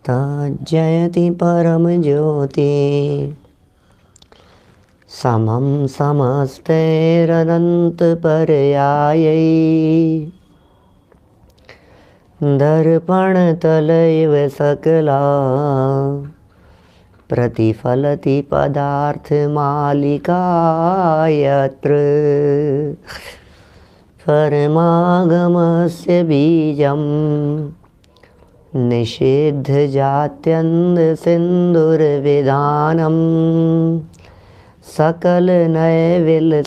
तज्जयति परम ज्योति समं समस्तैरनंत पर्यायै दर्पण तलैव सकला प्रतिफलति पदार्थ मालिका यत्र परमागमस्य बीजं निषिद्ध जात्यन्त सिन्दुर्विधानं सकल नैविलसितानां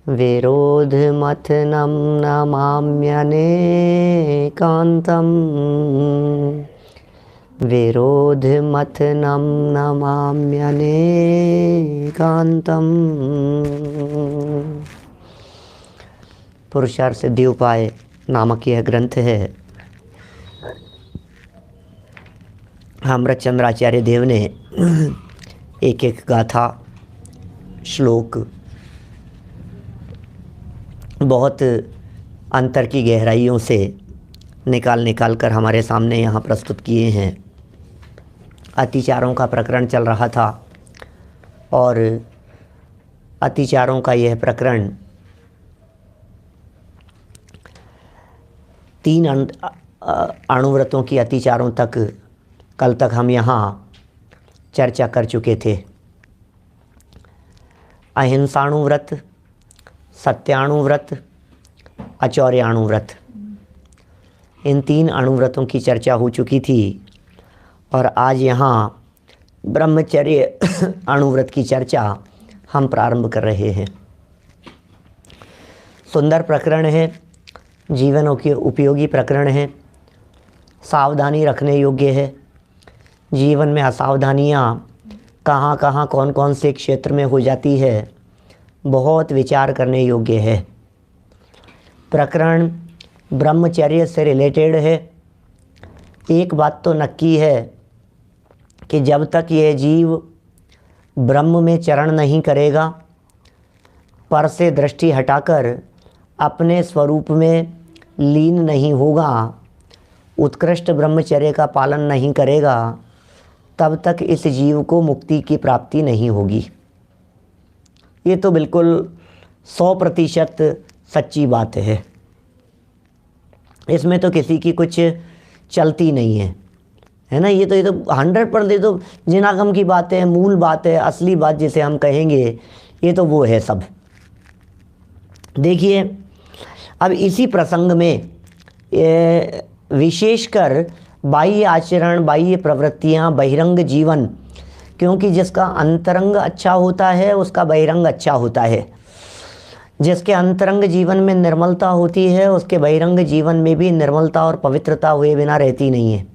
विरोधमथनं नमाम्यनेकान्तम् विरोधमथनं नमाम्यनेकान्तम्। पुरुषार्थ सिद्धि उपाय नामक यह ग्रंथ है। अमृतचंद्राचार्य देव ने एक एक गाथा श्लोक बहुत अंतर की गहराइयों से निकाल कर हमारे सामने यहाँ प्रस्तुत किए हैं। अतिचारों का प्रकरण चल रहा था और अतिचारों का यह प्रकरण 3 अणुव्रतों की अतिचारों तक कल तक हम यहाँ चर्चा कर चुके थे। अहिंसाणुव्रत, सत्याणुव्रत, अचौर्याणुव्रत, इन 3 अणुव्रतों की चर्चा हो चुकी थी और आज यहाँ ब्रह्मचर्य अणुव्रत की चर्चा हम प्रारंभ कर रहे हैं। सुंदर प्रकरण है, जीवन के उपयोगी प्रकरण है, सावधानी रखने योग्य है। जीवन में असावधानियाँ कहाँ कहाँ कौन कौन से क्षेत्र में हो जाती है, बहुत विचार करने योग्य है। प्रकरण ब्रह्मचर्य से रिलेटेड है। एक बात तो नक्की है कि जब तक यह जीव ब्रह्म में चरण नहीं करेगा, पर से दृष्टि हटाकर अपने स्वरूप में लीन नहीं होगा, उत्कृष्ट ब्रह्मचर्य का पालन नहीं करेगा, तब तक इस जीव को मुक्ति की प्राप्ति नहीं होगी। ये तो बिल्कुल 100% सच्ची बात है। इसमें तो किसी की कुछ चलती नहीं है ना। ये तो 100% तो जिनागम की बात है, मूल बात है, असली बात जिसे हम कहेंगे, ये तो वो है सब। देखिए, अब इसी प्रसंग में विशेषकर बाह्य आचरण, बाह्य प्रवृत्तियाँ, बहिरंग जीवन, क्योंकि जिसका अंतरंग अच्छा होता है उसका बहिरंग अच्छा होता है। जिसके अंतरंग जीवन में निर्मलता होती है उसके बहिरंग जीवन में भी निर्मलता और पवित्रता हुए बिना रहती नहीं है।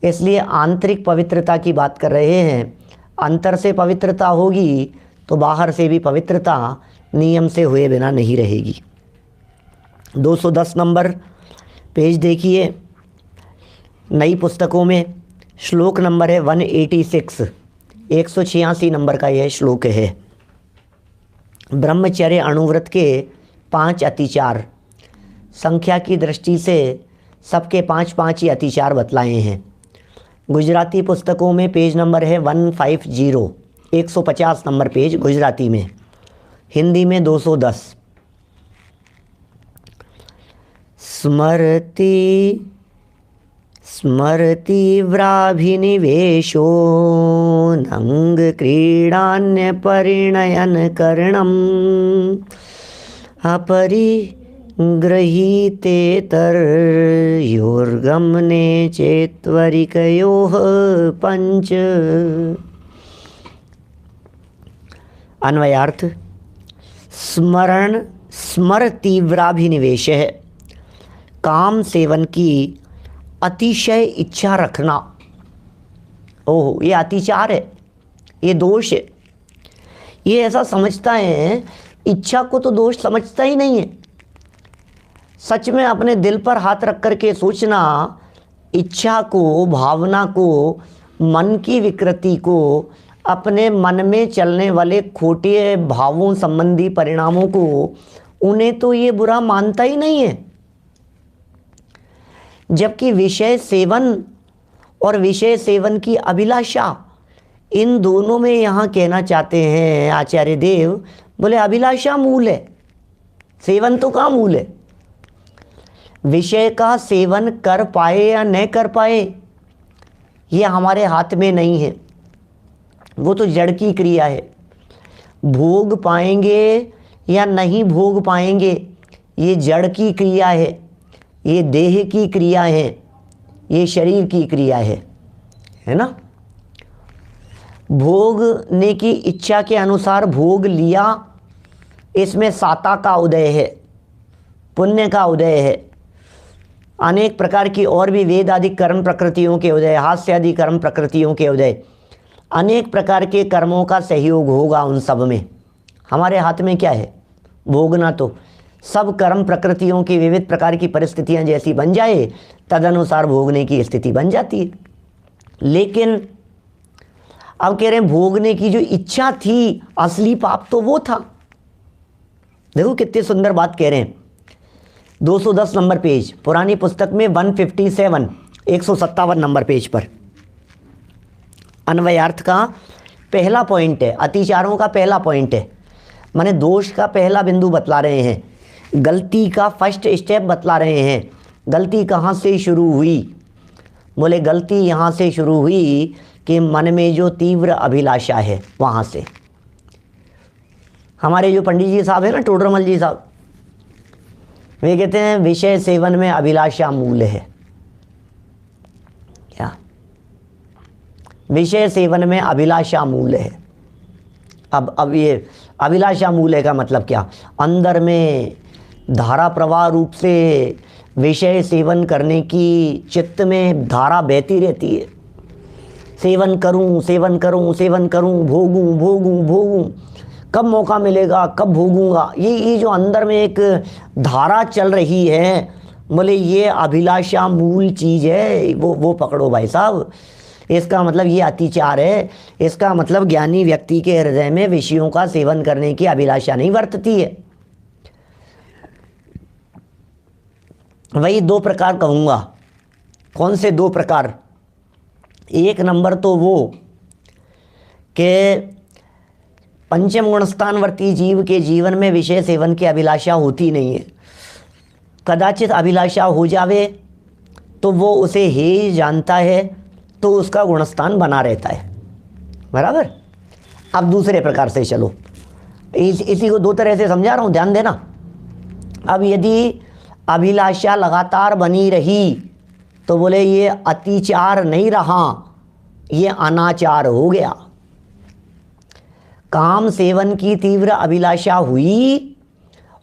इसलिए आंतरिक पवित्रता की बात कर रहे हैं। अंतर से पवित्रता होगी तो बाहर से भी पवित्रता नियम से हुए बिना नहीं रहेगी। 210 नंबर पेज देखिए, नई पुस्तकों में श्लोक नंबर है 186, 186 नंबर का यह श्लोक है। ब्रह्मचर्य अणुव्रत के 5 अतिचार, संख्या की दृष्टि से सबके 5-5 ही अतिचार बतलाए हैं। गुजराती पुस्तकों में पेज नंबर है 150, 150 नंबर पेज गुजराती में, हिंदी में 210। स्मरति व्राभिनिवेशो नंग क्रीडान्य परिणयन करणम अपरिगृहीतेतर्योर्गमने चेत्वरिकयोः पंच। अन्वयार्थ, स्मर तीव्राभिनिवेश है, काम सेवन की अतिशय इच्छा रखना। ओह, ये अतिचार है, ये दोष है। ये ऐसा समझता है, इच्छा को तो दोष समझता ही नहीं है। सच में अपने दिल पर हाथ रख करके सोचना, इच्छा को, भावना को, मन की विकृति को, अपने मन में चलने वाले खोटे भावों संबंधी परिणामों को, उन्हें तो ये बुरा मानता ही नहीं है। जबकि विषय सेवन और विषय सेवन की अभिलाषा, इन दोनों में यहाँ कहना चाहते हैं आचार्य देव, बोले अभिलाषा मूल है, सेवन तो कहाँ मूल है। विषय का सेवन कर पाए या न कर पाए ये हमारे हाथ में नहीं है, वो तो जड़ की क्रिया है। भोग पाएंगे या नहीं भोग पाएंगे ये जड़ की क्रिया है, ये देह की क्रिया है, ये शरीर की क्रिया है ना। भोगने की इच्छा के अनुसार भोग लिया, इसमें साता का उदय है, पुण्य का उदय है। अनेक प्रकार की और भी वेद आदि कर्म प्रकृतियों के उदय, हास्य आदि कर्म प्रकृतियों के उदय, अनेक प्रकार के कर्मों का सहयोग होगा उन सब में। हमारे हाथ में क्या है, भोगना। तो सब कर्म प्रकृतियों की विविध प्रकार की परिस्थितियां जैसी बन जाए तदनुसार भोगने की स्थिति बन जाती है। लेकिन अब कह रहे हैं भोगने की जो इच्छा थी, असली पाप तो वो था। देखो कितनी सुंदर बात कह रहे हैं। 210 नंबर पेज पुरानी पुस्तक में 157 157 नंबर पेज पर अन्वयार्थ का पहला पॉइंट है, अतिचारों का पहला पॉइंट है, माने दोष का पहला बिंदु बतला रहे हैं, गलती का फर्स्ट स्टेप बतला रहे हैं। गलती कहाँ से शुरू हुई, बोले गलती यहाँ से शुरू हुई कि मन में जो तीव्र अभिलाषा है वहाँ से। हमारे जो पंडित जी साहब है ना, टोडरमल जी साहब, वे कहते हैं विषय सेवन में अभिलाषा मूल है। क्या विषय सेवन में अभिलाषा मूल है। अब ये अभिलाषा मूल है का मतलब क्या, अंदर में धारा प्रवाह रूप से विषय सेवन करने की चित्त में धारा बहती रहती है। सेवन करूं सेवन करूं सेवन करूं, भोगूं भोगूं भोगूं, कब मौका मिलेगा कब भोगूंगा, ये जो अंदर में एक धारा चल रही है, बोले ये अभिलाषा मूल चीज़ है। वो पकड़ो भाई साहब। इसका मतलब ये अतिचार है। इसका मतलब ज्ञानी व्यक्ति के हृदय में विषयों का सेवन करने की अभिलाषा नहीं वर्तती है। वही दो प्रकार कहूँगा। कौन से दो प्रकार, एक नंबर तो वो कि पंचम गुणस्थानवर्ती जीव के जीवन में विषय सेवन की अभिलाषा होती नहीं है। कदाचित अभिलाषा हो जावे तो वो उसे हेय जानता है, तो उसका गुणस्थान बना रहता है, बराबर। अब दूसरे प्रकार से चलो, इसी को दो तरह से समझा रहा हूँ, ध्यान देना। अब यदि अभिलाषा लगातार बनी रही तो बोले ये अतिचार नहीं रहा, ये अनाचार हो गया। काम सेवन की तीव्र अभिलाषा हुई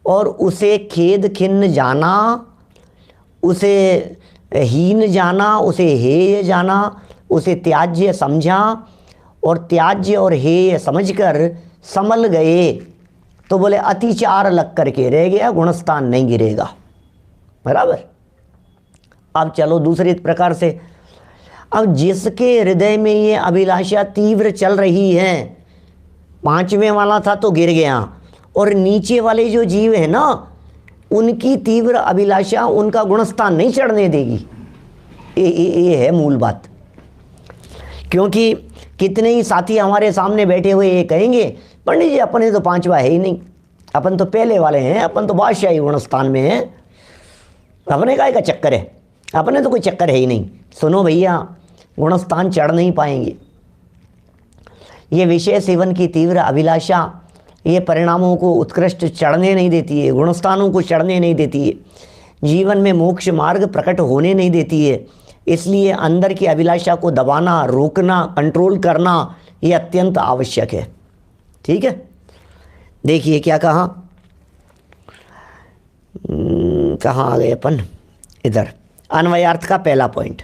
और उसे खेद खिन्न जाना, उसे हीन जाना, उसे हेय जाना, उसे त्याज्य समझा और त्याज्य और हेय समझकर संभल गए, तो बोले अतिचार लग करके रह गया, गुणस्थान नहीं गिरेगा, बराबर। अब चलो दूसरे प्रकार से, अब जिसके हृदय में ये अभिलाषा तीव्र चल रही है, पांचवें वाला था तो गिर गया, और नीचे वाले जो जीव है ना, उनकी तीव्र अभिलाषा उनका गुणस्थान नहीं चढ़ने देगी। ये है मूल बात। क्योंकि कितने ही साथी हमारे सामने बैठे हुए ये कहेंगे, पंडित जी अपने तो पांचवा है ही नहीं, अपन तो पहले वाले हैं, अपन तो बादशाही गुणस्थान में हैं, अपने काय का चक्कर है, अपने तो कोई चक्कर है ही नहीं। सुनो भैया, गुणस्थान चढ़ नहीं पाएंगे। ये विषय सेवन की तीव्र अभिलाषा ये परिणामों को उत्कृष्ट चढ़ने नहीं देती है, गुणस्थानों को चढ़ने नहीं देती है, जीवन में मोक्ष मार्ग प्रकट होने नहीं देती है। इसलिए अंदर की अभिलाषा को दबाना, रोकना, कंट्रोल करना ये अत्यंत आवश्यक है। ठीक है, देखिए क्या कहा, कहाँ आ गए अपन, इधर अन्वयार्थ का पहला पॉइंट,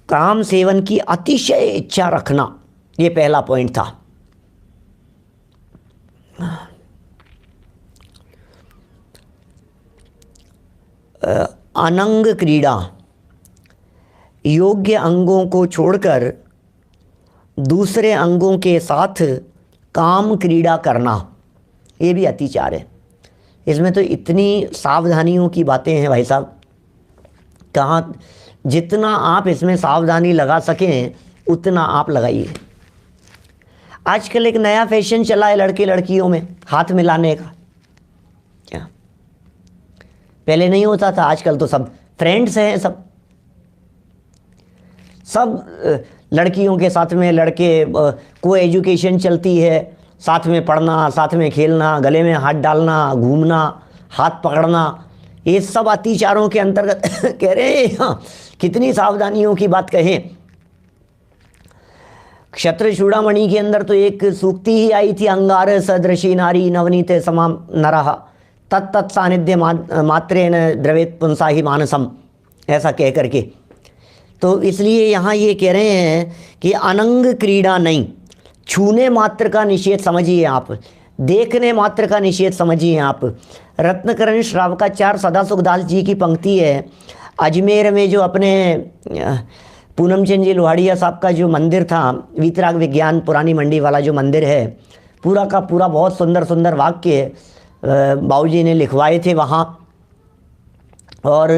काम सेवन की अतिशय इच्छा रखना, ये पहला पॉइंट था। अनंग क्रीड़ा, योग्य अंगों को छोड़कर दूसरे अंगों के साथ काम क्रीड़ा करना, ये भी अतिचार है। इसमें तो इतनी सावधानियों की बातें हैं भाई साहब, कहाँ जितना आप इसमें सावधानी लगा सकें उतना आप लगाइए। आजकल एक नया फैशन चला है लड़के लड़कियों में हाथ मिलाने का, क्या पहले नहीं होता था, आजकल तो सब फ्रेंड्स हैं, सब लड़कियों के साथ में लड़के को एजुकेशन चलती है, साथ में पढ़ना, साथ में खेलना, गले में हाथ डालना, घूमना, हाथ पकड़ना, ये सब अतिचारों के अंतर्गत कह रहे हैं। हाँ, कितनी सावधानियों की बात कहें। क्षत्र चूड़ामणि के अंदर तो एक सूक्ति ही आई थी, अंगार सदृशी नारी नवनीत समाम नरः तत्त सानिध्य मात्रेन द्रवेत पुंसा ही मानसम, ऐसा कह करके। तो इसलिए यहाँ ये कह रहे हैं कि अनंग क्रीड़ा नहीं, छूने मात्र का निषेध समझिए आप, देखने मात्र का निषेध समझिए आप। रत्नकरण श्रावकाचार्य सदासुखदास जी की पंक्ति है, अजमेर में जो अपने पूनमचंद जी लोहाड़िया साहब का जो मंदिर था, वीतराग विज्ञान पुरानी मंडी वाला जो मंदिर है, पूरा का पूरा बहुत सुंदर सुंदर वाक्य बाबूजी ने लिखवाए थे वहाँ। और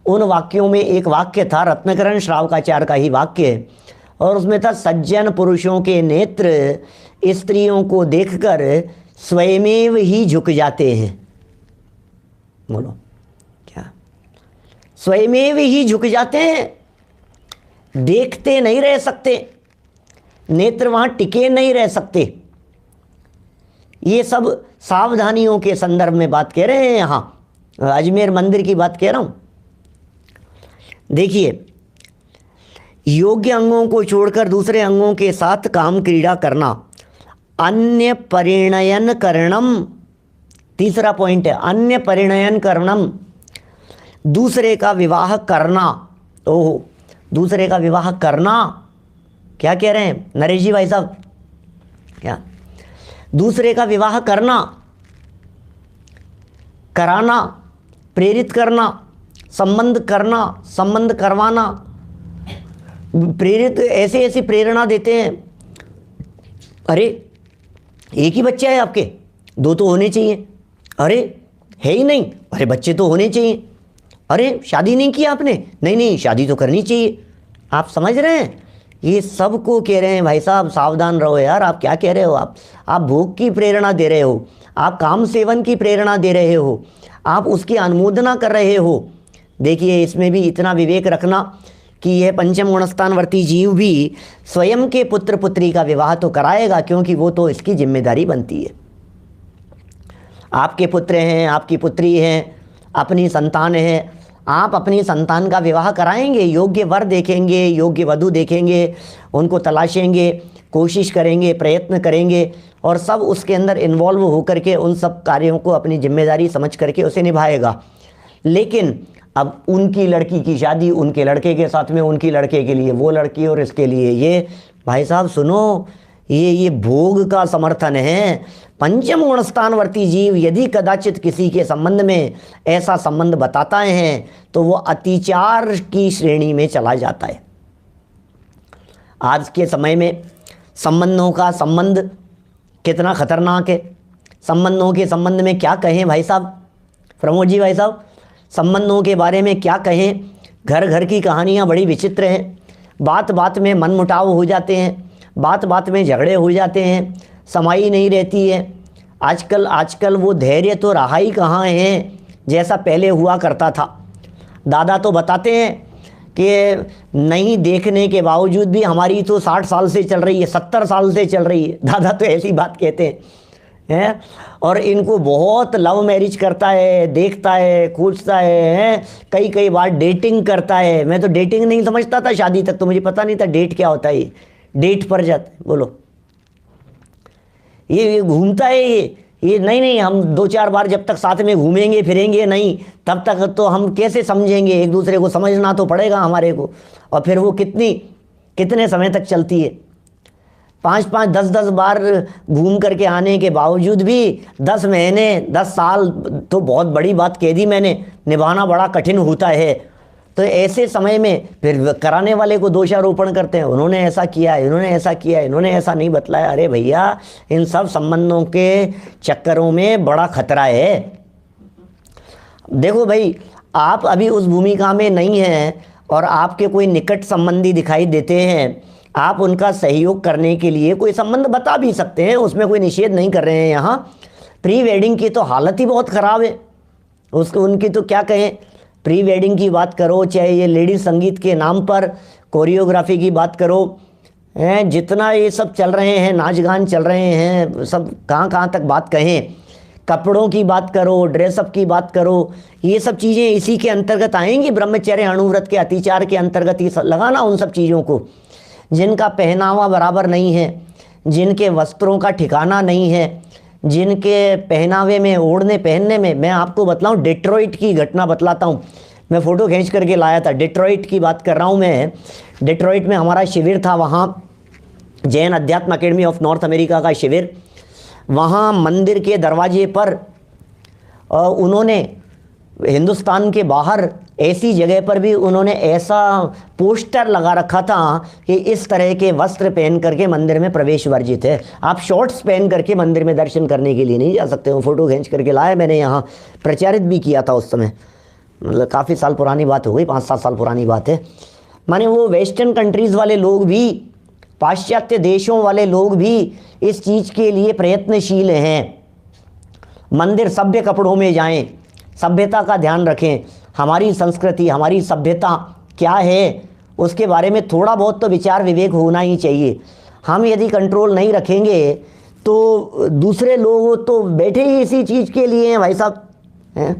उन वाक्यों में एक वाक्य था रत्नकरण श्रावकाचार्य का ही वाक्य, और उसमें था सज्जन पुरुषों के नेत्र स्त्रियों को देखकर स्वयमेव ही झुक जाते हैं। बोलो क्या, स्वयमेव ही झुक जाते हैं, देखते नहीं रह सकते, नेत्र वहाँ टिके नहीं रह सकते। ये सब सावधानियों के संदर्भ में बात कह रहे हैं। यहाँ अजमेर मंदिर की बात कह रहा हूँ। देखिए, योग्य अंगों को छोड़कर दूसरे अंगों के साथ काम क्रीड़ा करना, अन्य परिणयन करणम, तीसरा पॉइंट है अन्य परिणयन करणम, दूसरे का विवाह करना। ओह, दूसरे का विवाह करना, क्या कह रहे हैं नरेश जी भाई साहब, क्या दूसरे का विवाह करना, कराना, प्रेरित करना, संबंध करना, संबंध करवाना, प्रेरित ऐसे ऐसी प्रेरणा देते हैं। अरे एक ही बच्चा है आपके, दो तो होने चाहिए, अरे है ही नहीं, अरे बच्चे तो होने चाहिए, अरे शादी नहीं की आपने, नहीं नहीं शादी तो करनी चाहिए। आप समझ रहे हैं, ये सब को कह रहे हैं भाई साहब सावधान रहो यार। आप क्या कह रहे हो, आप भोग की प्रेरणा दे रहे हो, आप काम सेवन की प्रेरणा दे रहे हो, आप उसकी अनुमोदना कर रहे हो। देखिए, इसमें भी इतना विवेक रखना कि यह पंचम गुणस्थानवर्ती जीव भी स्वयं के पुत्र पुत्री का विवाह तो कराएगा, क्योंकि वो तो इसकी जिम्मेदारी बनती है। आपके पुत्र हैं, आपकी पुत्री हैं, अपनी संतान है, आप अपनी संतान का विवाह कराएंगे, योग्य वर देखेंगे, योग्य वधू देखेंगे, उनको तलाशेंगे, कोशिश करेंगे, प्रयत्न करेंगे, और सब उसके अंदर इन्वॉल्व होकर के उन सब कार्यों को अपनी जिम्मेदारी समझ करके उसे निभाएगा। लेकिन अब उनकी लड़की की शादी उनके लड़के के साथ में, उनकी लड़के के लिए वो लड़की और इसके लिए ये, भाई साहब सुनो, ये भोग का समर्थन है। पंचम गुणस्थानवर्ती जीव यदि कदाचित किसी के संबंध में ऐसा संबंध बताता है तो वो अतिचार की श्रेणी में चला जाता है। आज के समय में संबंधों का संबंध कितना खतरनाक है। संबंधों के संबंध में क्या कहें भाई साहब, प्रमोद जी भाई साहब, संबंधों के बारे में क्या कहें। घर घर की कहानियाँ बड़ी विचित्र हैं। बात बात में मनमुटाव हो जाते हैं, बात बात में झगड़े हो जाते हैं, समाई नहीं रहती है। आजकल वो धैर्य तो रहा ही कहाँ है जैसा पहले हुआ करता था। दादा तो बताते हैं कि नहीं देखने के बावजूद भी हमारी तो 60 साल से चल रही है, 70 साल से चल रही है। दादा तो ऐसी बात कहते हैं। और इनको बहुत लव मैरिज करता है, देखता है, खोजता है, कई बार डेटिंग करता है। मैं तो डेटिंग नहीं समझता था, शादी तक तो मुझे पता नहीं था डेट क्या होता है। डेट पर जाते, बोलो ये घूमता है, ये नहीं हम 2-4 बार जब तक साथ में घूमेंगे फिरेंगे नहीं, तब तक तो हम कैसे समझेंगे, एक दूसरे को समझना तो पड़ेगा हमारे को। और फिर वो कितने समय तक चलती है। 5-5, 10-10 बार घूम करके आने के बावजूद भी 10 महीने 10 साल तो बहुत बड़ी बात कह दी मैंने, निभाना बड़ा कठिन होता है। तो ऐसे समय में फिर कराने वाले को दोषारोपण करते हैं, उन्होंने ऐसा किया, इन्होंने ऐसा किया, इन्होंने ऐसा नहीं बतलाया। अरे भैया, इन सब संबंधों के चक्करों में बड़ा खतरा है, देखो भाई, आप अभी उस भूमिका में नहीं हैं और आपके कोई निकट संबंधी दिखाई देते हैं, आप उनका सहयोग करने के लिए कोई संबंध बता भी सकते हैं, उसमें कोई निषेध नहीं कर रहे हैं। यहाँ प्री वेडिंग की तो हालत ही बहुत ख़राब है, उसको उनकी तो क्या कहें। प्री वेडिंग की बात करो, चाहे ये लेडी संगीत के नाम पर कोरियोग्राफी की बात करो, हैं जितना ये सब चल रहे हैं, नाच गान चल रहे हैं, सब कहाँ कहाँ तक बात कहें। कपड़ों की बात करो, ड्रेसअप की बात करो, ये सब चीज़ें इसी के अंतर्गत आएंगी, ब्रह्मचर्य अणुव्रत के अतिचार के अंतर्गत ही लगाना उन सब चीज़ों को। जिनका पहनावा बराबर नहीं है, जिनके वस्त्रों का ठिकाना नहीं है, जिनके पहनावे में, ओढ़ने पहनने में, मैं आपको बतलाऊं, डिट्रॉइट की घटना बतलाता हूँ। मैं फ़ोटो खींच करके लाया था, डिट्रॉइट की बात कर रहा हूँ मैं। डिट्रॉइट में हमारा शिविर था, वहाँ जैन अध्यात्म अकेडमी ऑफ नॉर्थ अमेरिका का शिविर। वहाँ मंदिर के दरवाजे पर उन्होंने, हिंदुस्तान के बाहर ऐसी जगह पर भी उन्होंने ऐसा पोस्टर लगा रखा था कि इस तरह के वस्त्र पहन करके मंदिर में प्रवेश वर्जित है। आप शॉर्ट्स पहन करके मंदिर में दर्शन करने के लिए नहीं जा सकते हो। फ़ोटो खींच करके लाया मैंने, यहाँ प्रचारित भी किया था उस समय, मतलब काफ़ी साल पुरानी बात हो गई, 5-7 साल पुरानी बात है। माने वो वेस्टर्न कंट्रीज़ वाले लोग भी, पाश्चात्य देशों वाले लोग भी इस चीज़ के लिए प्रयत्नशील हैं। मंदिर सभ्य कपड़ों में जाएं, सभ्यता का ध्यान रखें। हमारी संस्कृति, हमारी सभ्यता क्या है, उसके बारे में थोड़ा बहुत तो विचार विवेक होना ही चाहिए। हम यदि कंट्रोल नहीं रखेंगे तो दूसरे लोग तो बैठे ही इसी चीज़ के लिए हैं भाई साहब, हैं।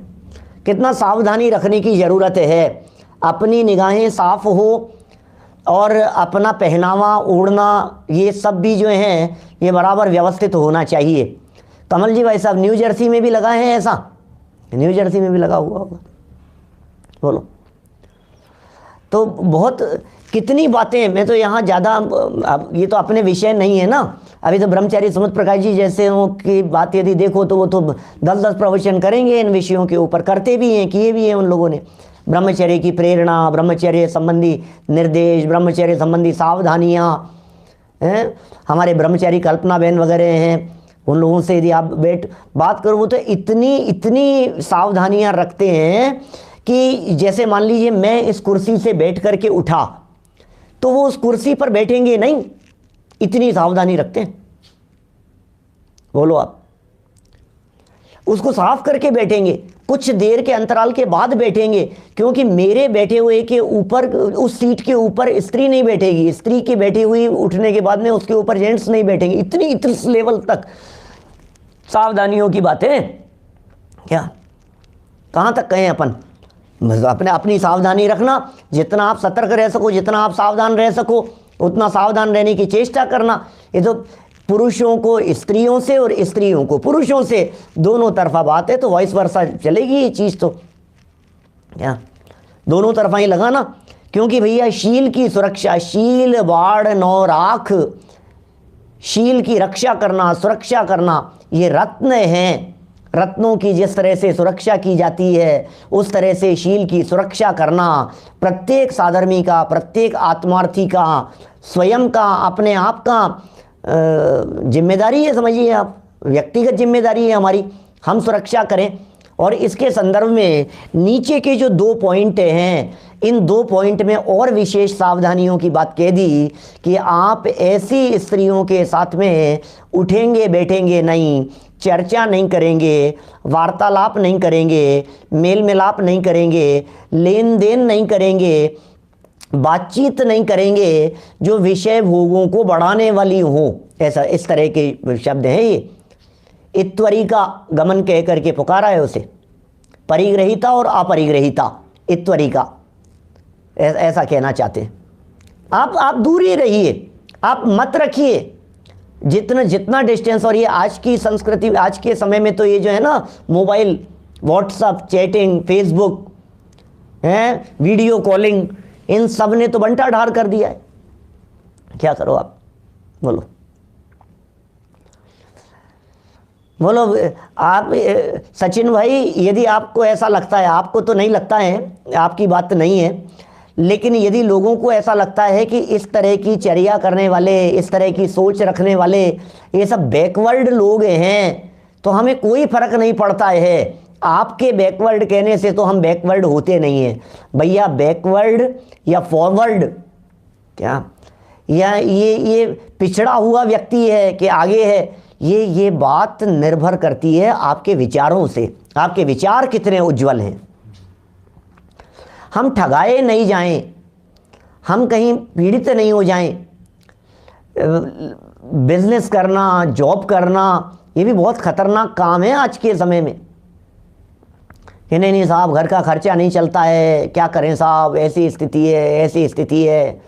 कितना सावधानी रखने की ज़रूरत है। अपनी निगाहें साफ हो और अपना पहनावा, ओढ़ना, ये सब भी जो हैं ये बराबर व्यवस्थित होना चाहिए। कमल जी भाई साहब, न्यू जर्सी में भी लगा है ऐसा? न्यू जर्सी में भी लगा हुआ होगा, बोलो। तो बहुत कितनी बातें, मैं तो यहाँ ज़्यादा, अब ये तो अपने विषय नहीं है ना। अभी तो ब्रह्मचारी समुद्र प्रकाश जी जैसे हो की बात यदि देखो तो वो तो 10-10 प्रवचन करेंगे इन विषयों के ऊपर, करते भी हैं, किए भी हैं उन लोगों ने। ब्रह्मचर्य की प्रेरणा, ब्रह्मचर्य संबंधी निर्देश, ब्रह्मचर्य संबंधी सावधानियाँ हैं। हमारे ब्रह्मचारी कल्पना बहन वगैरह हैं, उन लोगों से यदि आप बात करो, वो तो इतनी सावधानियाँ रखते हैं कि जैसे मान लीजिए मैं इस कुर्सी से बैठ करके उठा तो वो उस कुर्सी पर बैठेंगे नहीं, इतनी सावधानी रखते हैं। बोलो आप, उसको साफ करके बैठेंगे, कुछ देर के अंतराल के बाद बैठेंगे, क्योंकि मेरे बैठे हुए के ऊपर, उस सीट के ऊपर स्त्री नहीं बैठेगी, स्त्री के बैठी हुई उठने के बाद में उसके ऊपर जेंट्स नहीं बैठेंगे। इतनी लेवल तक सावधानियों की बातें क्या, कहाँ तक कहें अपन। अपनी सावधानी रखना, जितना आप सतर्क रह सको, जितना आप सावधान रह सको, उतना सावधान रहने की चेष्टा करना। ये तो पुरुषों को स्त्रियों से और स्त्रियों को पुरुषों से दोनों तरफा बात है, तो वॉइस वर्सा चलेगी ये चीज़ तो क्या, दोनों तरफा ही लगाना। क्योंकि भैया शील की सुरक्षा, शील बाढ़ नौ राख, शील की रक्षा करना, सुरक्षा करना, ये रत्न हैं। रत्नों की जिस तरह से सुरक्षा की जाती है, उस तरह से शील की सुरक्षा करना प्रत्येक साधर्मी का, प्रत्येक आत्मार्थी का, स्वयं का, अपने आप का जिम्मेदारी है। समझिए आप, व्यक्तिगत जिम्मेदारी है हमारी, हम सुरक्षा करें। और इसके संदर्भ में नीचे के जो 2 पॉइंट हैं, इन 2 पॉइंट में और विशेष सावधानियों की बात कह दी कि आप ऐसी स्त्रियों के साथ में उठेंगे बैठेंगे नहीं, चर्चा नहीं करेंगे, वार्तालाप नहीं करेंगे, मेल मिलाप नहीं करेंगे, लेन देन नहीं करेंगे, बातचीत नहीं करेंगे जो विषय भोगों को बढ़ाने वाली हो। ऐसा, इस तरह के शब्द हैं ये। इत्वरी का गमन कह करके पुकारा है उसे, परिग्रहिता और अपरिग्रहिता, इत्वरी का, ऐसा कहना चाहते हैं। आप दूर ही रहिए, आप मत रखिए जितना डिस्टेंस। और ये आज की संस्कृति, आज के समय में तो ये जो है ना, मोबाइल, व्हाट्सअप, चैटिंग, फेसबुक हैं, वीडियो कॉलिंग, इन सब ने तो बंटा ढार कर दिया है। क्या करो आप, बोलो आप सचिन भाई, यदि आपको ऐसा लगता है, आपको तो नहीं लगता है, आपकी बात नहीं है, लेकिन यदि लोगों को ऐसा लगता है कि इस तरह की चर्या करने वाले, इस तरह की सोच रखने वाले ये सब बैकवर्ड लोग हैं, तो हमें कोई फर्क नहीं पड़ता है। आपके बैकवर्ड कहने से तो हम बैकवर्ड होते नहीं हैं भैया। बैकवर्ड या फॉरवर्ड क्या, या ये पिछड़ा हुआ व्यक्ति है कि आगे है, ये बात निर्भर करती है आपके विचारों से। आपके विचार कितने उज्जवल हैं। हम ठगाए नहीं जाएं, हम कहीं पीड़ित नहीं हो जाएं। बिजनेस करना, जॉब करना, ये भी बहुत खतरनाक काम है आज के समय में कि नहीं साहब घर का खर्चा नहीं चलता है, क्या करें साहब, ऐसी स्थिति है, ऐसी स्थिति है,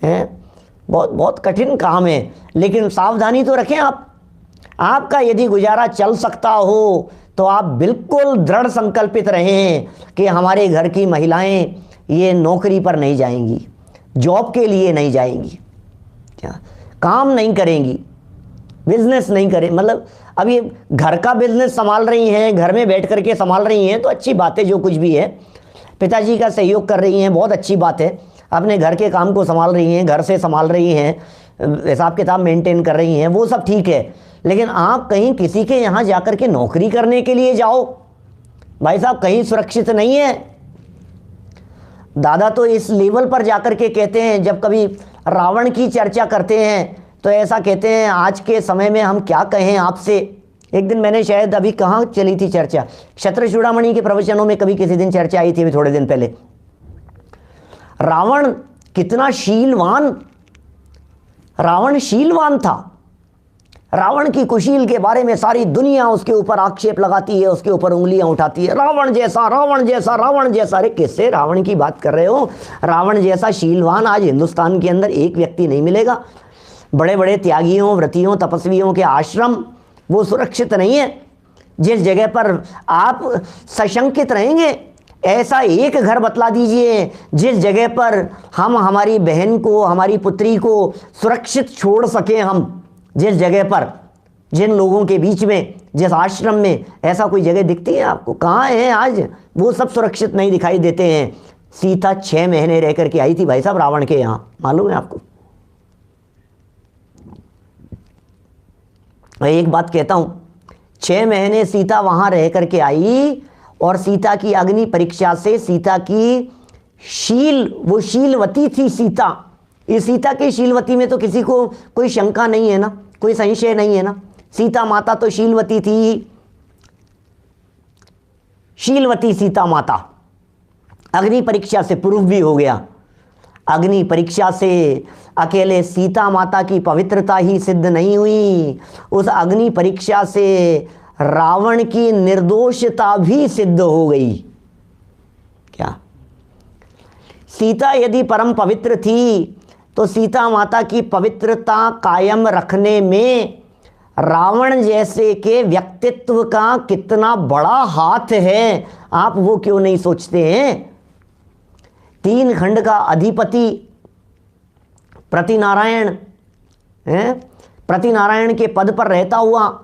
हैं? बहुत कठिन काम है। लेकिन सावधानी तो रखें आप। आपका यदि गुजारा चल सकता हो तो आप बिल्कुल दृढ़ संकल्पित रहें कि हमारे घर की महिलाएं ये नौकरी पर नहीं जाएंगी, जॉब के लिए नहीं जाएंगी, क्या काम नहीं करेंगी, बिजनेस नहीं करें। मतलब अब ये घर का बिजनेस संभाल रही हैं, घर में बैठ करके संभाल रही हैं तो अच्छी बात है, जो कुछ भी है पिताजी का सहयोग कर रही हैं, बहुत अच्छी बात है। अपने घर के काम को संभाल रही हैं, घर से संभाल रही हैं, हिसाब किताब मेंटेन कर रही हैं, वो सब ठीक है। लेकिन आप कहीं किसी के यहाँ जाकर के नौकरी करने के लिए जाओ, भाई साहब कहीं सुरक्षित नहीं है। दादा तो इस लेवल पर जाकर के कहते हैं, जब कभी रावण की चर्चा करते हैं तो ऐसा कहते हैं, आज के समय में हम क्या कहें आपसे। एक दिन मैंने शायद, अभी कहाँ चली थी चर्चा, क्षत्र चूड़ामणि के प्रवचनों में कभी किसी दिन चर्चा आई थी, अभी थोड़े दिन पहले। रावण कितना शीलवान, रावण शीलवान था। रावण की कुशील के बारे में सारी दुनिया उसके ऊपर आक्षेप लगाती है, उसके ऊपर उंगलियां उठाती है, रावण जैसा, रावण जैसा, रावण जैसा। अरे किससे रावण की बात कर रहे हो? रावण जैसा शीलवान आज हिंदुस्तान के अंदर एक व्यक्ति नहीं मिलेगा। बड़े बड़े त्यागियों, व्रतियों, तपस्वियों के आश्रम वो सुरक्षित नहीं है। जिस जगह पर आप सशंकित रहेंगे, ऐसा एक घर बतला दीजिए जिस जगह पर हम हमारी बहन को, हमारी पुत्री को सुरक्षित छोड़ सकें। हम जिस जगह पर, जिन लोगों के बीच में, जिस आश्रम में, ऐसा कोई जगह दिखती है आपको? कहाँ है आज? वो सब सुरक्षित नहीं दिखाई देते हैं। सीता 6 महीने रह करके आई थी भाई साहब रावण के यहाँ, मालूम है आपको? मैं एक बात कहता हूँ, 6 महीने सीता वहाँ रह करके आई और सीता की अग्नि परीक्षा से सीता की वो शीलवती थी सीता। इस सीता की शीलवती में तो किसी को कोई शंका नहीं है ना, कोई संशय नहीं है ना। सीता माता तो शीलवती थी, शीलवती सीता माता। अग्नि परीक्षा से प्रूफ भी हो गया। अग्नि परीक्षा से अकेले सीता माता की पवित्रता ही सिद्ध नहीं हुई, उस अग्नि परीक्षा से रावण की निर्दोषता भी सिद्ध हो गई। क्या सीता यदि परम पवित्र थी तो सीता माता की पवित्रता कायम रखने में रावण जैसे के व्यक्तित्व का कितना बड़ा हाथ है, आप वो क्यों नहीं सोचते हैं? 3 खंड का अधिपति प्रतिनारायण है, प्रतिनारायण के पद पर रहता हुआ,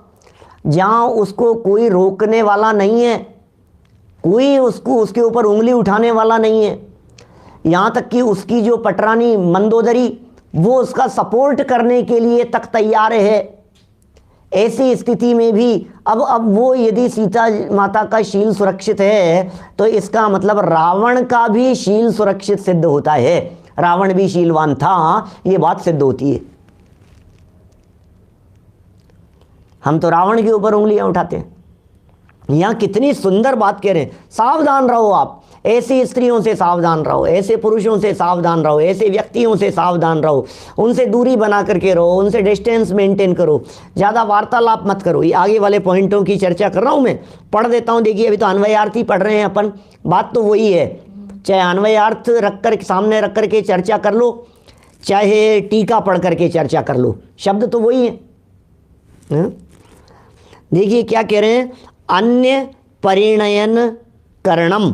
जहाँ उसको कोई रोकने वाला नहीं है, कोई उसके ऊपर उंगली उठाने वाला नहीं है। यहाँ तक कि उसकी जो पटरानी मंदोदरी, वो उसका सपोर्ट करने के लिए तक तैयार है। ऐसी स्थिति में भी अब वो यदि सीता माता का शील सुरक्षित है तो इसका मतलब रावण का भी शील सुरक्षित सिद्ध होता है। रावण भी शीलवान था, ये बात सिद्ध होती है। हम तो रावण के ऊपर उंगलियां उठाते हैं। यहाँ कितनी सुंदर बात कह रहे हैं, सावधान रहो आप, ऐसी स्त्रियों से सावधान रहो, ऐसे पुरुषों से सावधान रहो, ऐसे व्यक्तियों से सावधान रहो, उनसे दूरी बना करके रहो, उनसे डिस्टेंस मेंटेन करो, ज़्यादा वार्तालाप मत करो। ये आगे वाले पॉइंटों की चर्चा कर रहा हूँ, मैं पढ़ देता हूँ। देखिए अभी तो अन्वयार्थी पढ़ रहे हैं अपन, बात तो वही है। चाहे अन्वयार्थ रख कर सामने रख करके चर्चा कर लो, चाहे टीका पढ़ करके चर्चा कर लो, शब्द तो वही है। देखिए क्या कह रहे हैं, अन्य परिणयन करणम,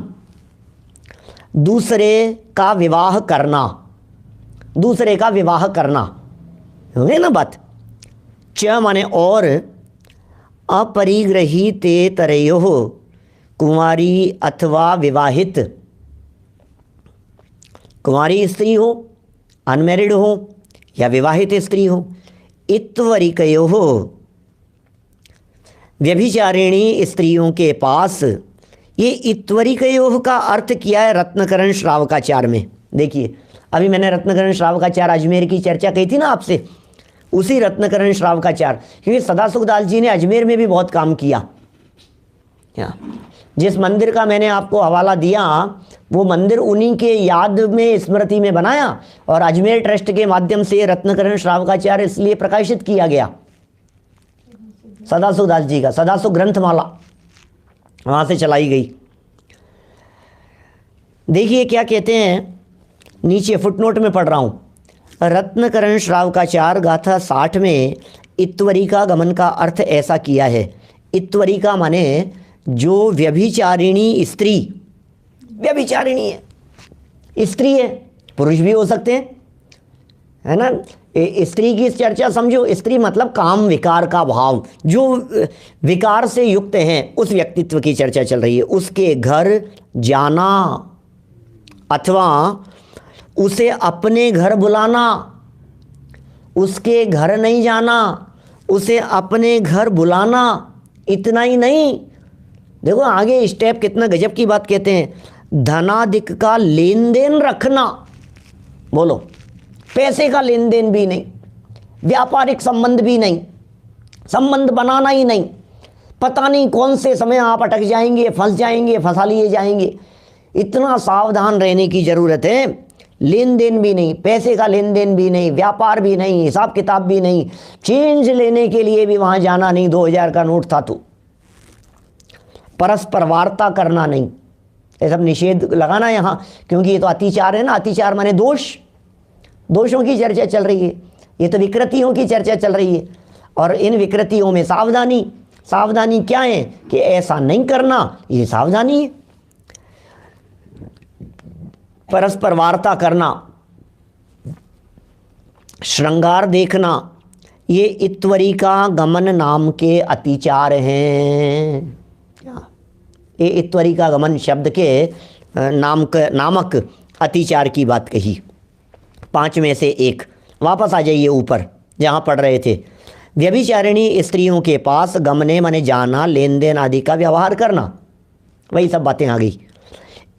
दूसरे का विवाह करना, दूसरे का विवाह करना, है ना बात। च माने और, अपरिग्रहीते तरयोः, कुंवारी अथवा विवाहित, कुंवारी स्त्री हो, अनमैरिड हो या विवाहित स्त्री हो, इत्वरिकयोः, व्यभिचारिणी स्त्रियों के पास, ये इत्वरिकयोः का अर्थ किया है रत्नकरण श्रावकाचार में। देखिए अभी मैंने रत्नकरण श्रावकाचार अजमेर की चर्चा कही थी ना आपसे, उसी रत्नकरण श्रावकाचार, क्योंकि सदासुखदास जी ने अजमेर में भी बहुत काम किया। जिस मंदिर का मैंने आपको हवाला दिया वो मंदिर उन्हीं के याद में, स्मृति में बनाया, और अजमेर ट्रस्ट के माध्यम से रत्नकरण श्रावकाचार इसलिए प्रकाशित किया गया सदासुखदास जी का, सदासुख ग्रंथमाला वहाँ से चलाई गई। देखिए क्या कहते हैं, नीचे फुटनोट में पढ़ रहा हूँ, रत्नकरण श्रावकाचार गाथा 60 में इत्वरिका गमन का अर्थ ऐसा किया है। इत्वरिका माने जो व्यभिचारिणी स्त्री, व्यभिचारिणी है, स्त्री है, पुरुष भी हो सकते हैं, है ना। स्त्री की चर्चा समझो, स्त्री मतलब काम विकार का भाव, जो विकार से युक्त हैं, उस व्यक्तित्व की चर्चा चल रही है। उसके घर जाना अथवा उसे अपने घर बुलाना, उसके घर नहीं जाना, उसे अपने घर बुलाना। इतना ही नहीं, देखो आगे स्टेप कितना गजब की बात कहते हैं, धनादिक का लेन देन रखना। बोलो, पैसे का लेन देन भी नहीं, व्यापारिक संबंध भी नहीं, संबंध बनाना ही नहीं, पता नहीं कौन से समय आप अटक जाएंगे, फंस जाएंगे, फंसा लिए जाएंगे। इतना सावधान रहने की ज़रूरत है। लेन देन भी नहीं, पैसे का लेन देन भी नहीं, व्यापार भी नहीं, हिसाब किताब भी नहीं, चेंज लेने के लिए भी वहाँ जाना नहीं, 2000 का नोट था तो, परस्पर वार्ता करना नहीं, ये सब निषेध लगाना यहाँ, क्योंकि ये तो अतिचार है ना। अतिचार माने दोष, दोषों की चर्चा चल रही है, ये तो विकृतियों की चर्चा चल रही है, और इन विकृतियों में सावधानी। सावधानी क्या है कि ऐसा नहीं करना, ये सावधानी है। परस्पर वार्ता करना, श्रृंगार देखना, ये इत्वरिका गमन नाम के अतिचार हैं। ये इत्वरिका गमन शब्द के नामक अतिचार की बात कही। 5 में से 1, वापस आ जाइए ऊपर जहाँ पढ़ रहे थे। व्यभिचारिणी स्त्रियों के पास गमने माने जाना, लेन देन आदि का व्यवहार करना, वही सब बातें आ गई।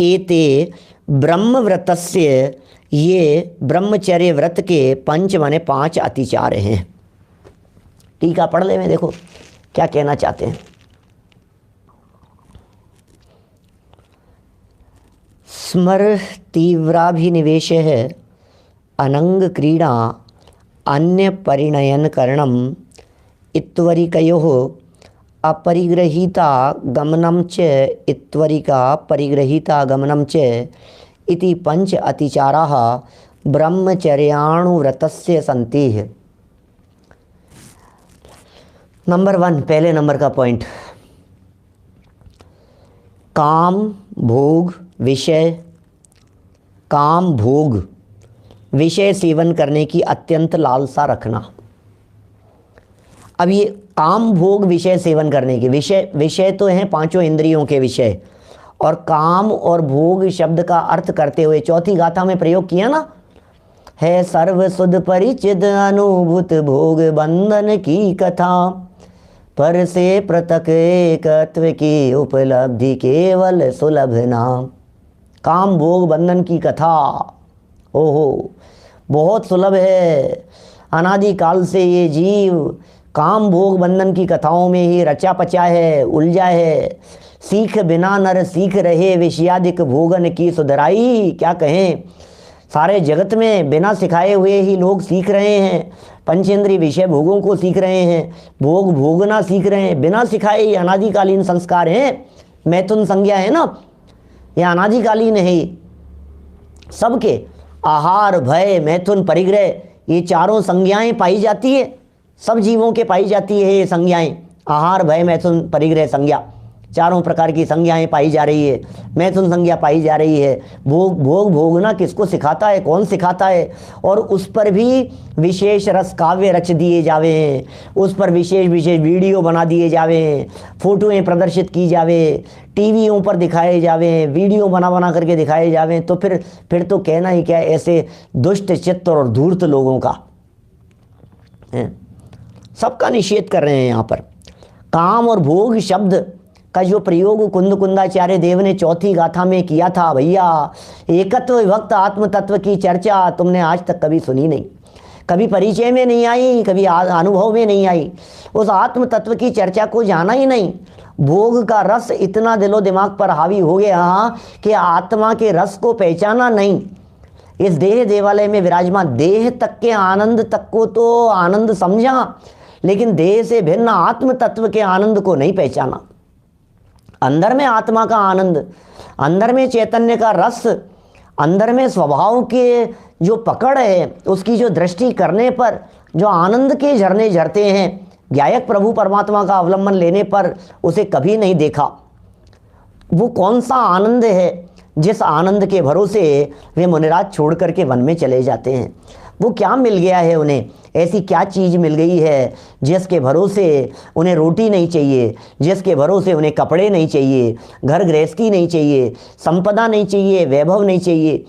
एते ब्रह्मव्रतस्य, ये ब्रह्मचर्य व्रत के 5 माने 5 अतिचार हैं। टीका पढ़ ले में, देखो क्या कहना चाहते हैं। स्मर तीव्राभिनिवेश है, अनंग क्रीड़ा अन्य परिणयन करणम, इत्वरिकयोः अपरिग्रहीता गमनम च, इत्वरिका परिग्रहीता गमनम च इति 5 अतिचाराः ब्रह्मचर्याणुव्रतस्य सन्ति। नंबर 1, पहले नंबर का पॉइंट, काम भोग विषय, काम भोग विषय सेवन करने की अत्यंत लालसा रखना। अब ये काम भोग विषय सेवन करने के विषय तो हैं 5 इंद्रियों के विषय, और काम और भोग शब्द का अर्थ करते हुए 4थी गाथा में प्रयोग किया ना, है सर्व सुध परिचित अनुभूत भोग बंधन की कथा, पर से पृथक एकत्व की उपलब्धि केवल सुलभ नाम। काम भोग बंधन की कथा, ओहो बहुत सुलभ है। अनादि काल से ये जीव काम भोग बंधन की कथाओं में ही रचा पचा है, उलझा है। सीख बिना नर सीख रहे विषयादिक भोगन की सुधराई। क्या कहें, सारे जगत में बिना सिखाए हुए ही लोग सीख रहे हैं, पंचेंद्रिय विषय भोगों को सीख रहे हैं, भोग भोगना सीख रहे हैं बिना सिखाए। ये अनादिकालीन संस्कार हैं, मैथुन संज्ञा है ना, यह अनादिकालीन है। सबके आहार भय मैथुन परिग्रह, ये चारों संज्ञाएं पाई जाती है, सब जीवों के पाई जाती है ये संज्ञाएं। आहार भय मैथुन परिग्रह संज्ञा, चारों प्रकार की संज्ञाएं पाई जा रही है, मैथुन संज्ञा पाई जा रही है। भोग भोगना किसको सिखाता है, कौन सिखाता है, और उस पर भी विशेष रस काव्य रच दिए जावे हैं, उस पर विशेष वीडियो बना दिए जावे हैं, फोटोएं प्रदर्शित की जावे, टीवियों पर दिखाए जावे हैं, वीडियो बना करके दिखाए जावे। तो फिर तो कहना ही क्या ऐसे दुष्ट चित्त और धूर्त लोगों का, सबका निषेध कर रहे हैं यहाँ पर। काम और भोग शब्द का जो प्रयोग कुंद कुंदाचार्य देव ने चौथी गाथा में किया था, भैया एकत्व विभक्त आत्म तत्व की चर्चा तुमने आज तक कभी सुनी नहीं, कभी परिचय में नहीं आई, कभी अनुभव में नहीं आई, उस आत्म तत्व की चर्चा को जाना ही नहीं। भोग का रस इतना दिलो दिमाग पर हावी हो गया कि आत्मा के रस को पहचाना नहीं। इस देह देवालय में विराजमान देह तक के आनंद तक को तो आनंद समझा, लेकिन देह से भिन्न आत्म तत्व के आनंद को नहीं पहचाना। अंदर में आत्मा का आनंद, अंदर में चैतन्य का रस, अंदर में स्वभाव के जो पकड़ है, उसकी जो दृष्टि करने पर जो आनंद के झरने झरते हैं, गायक प्रभु परमात्मा का अवलंबन लेने पर उसे कभी नहीं देखा। वो कौन सा आनंद है जिस आनंद के भरोसे वे मुनिराज छोड़ करके वन में चले जाते हैं? वो क्या मिल गया है उन्हें? ऐसी क्या चीज़ मिल गई है जिसके भरोसे उन्हें रोटी नहीं चाहिए, जिसके भरोसे उन्हें कपड़े नहीं चाहिए, घर गृहस्थी नहीं चाहिए, संपदा नहीं चाहिए, वैभव नहीं चाहिए,